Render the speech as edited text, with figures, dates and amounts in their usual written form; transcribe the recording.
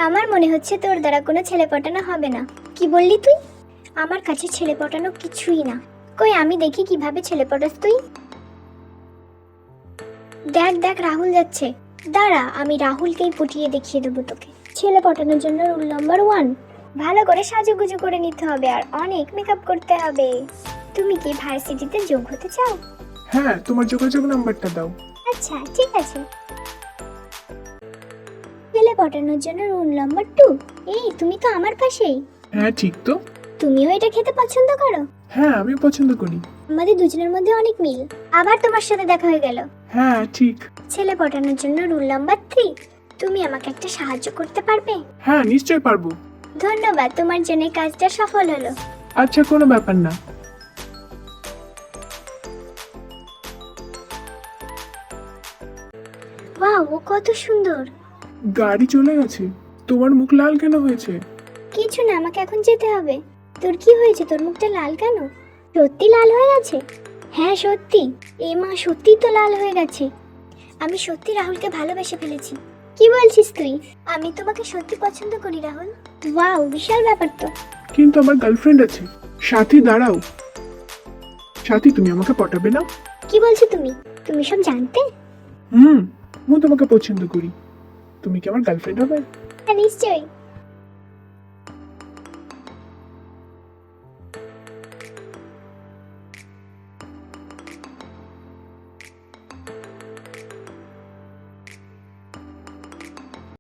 আমার মনে হচ্ছে তোর দ্বারা কোনো ছেলে পটানো হবে না। কি বললি তুই? আমার কাছে ছেলে পটানো কিছুই না। কই আমি দেখি কিভাবে ছেলে পটাস তুই। দেখ দেখ রাহুল যাচ্ছে। দাঁড়া, আমি রাহুলকেই পটিয়ে দেখিয়ে দেবো তোকে। ছেলে পটানোর জন্য রুল নাম্বার 1, ভালো করে সাজুগুজু করে নিতে হবে আর অনেক মেকআপ করতে হবে। তুমি কি ভার্সিটিতে যোগ হতে চাও? হ্যাঁ, তোমার যোগাযোগ নাম্বারটা দাও। আচ্ছা ঠিক আছে। ছেলে পটানোর জন্য রুল নাম্বার 2। এই তুমি তো আমার পাশেই। হ্যাঁ ঠিক তো। তুমিও এটা খেতে পছন্দ করো? হ্যাঁ আমিও পছন্দ করি। আমাদের দুজনের মধ্যে অনেক মিল। আবার তোমার সাথে দেখা হয়ে গেল। হ্যাঁ ঠিক। ছেলে পটানোর জন্য রুল নাম্বার 3। তুমি আমাকে একটা সাহায্য করতে পারবে? হ্যাঁ নিশ্চয়ই পারবো। ধন্যবাদ, তোমার জন্য এই কাজটা সফল হলো। আচ্ছা কোনো ব্যাপার না। ওয়াও, ও কত সুন্দর। গাড়ি চলে গেছে। তোমার মুখ লাল কেন হয়েছে? কিছু না, আমাকে এখন যেতে হবে। তোর কি হয়েছে? তোর মুখটা লাল কেন? সত্যি লাল হয়ে গেছে? হ্যাঁ সত্যি। এ মা, সত্যি তো লাল হয়ে গেছে। আমি সত্যি রাহুলকে ভালোবেসে ফেলেছি। কি বলছিস তুই? আমি তোমাকে সত্যি পছন্দ করি রাহুল। ওয়াও, বিশাল ব্যাপার তো। কিন্তু আমার গার্লফ্রেন্ড আছে। সাথী দাঁড়াও। সাথী তুমি আমাকে পটাবে না? কি বলছো তুমি? তুমি সব জানতে? আমি তোমাকে পছন্দ করি। তুমি কি আমার গার্লফ্রেন্ড হবে? হ্যাঁ নিশ্চয়ই।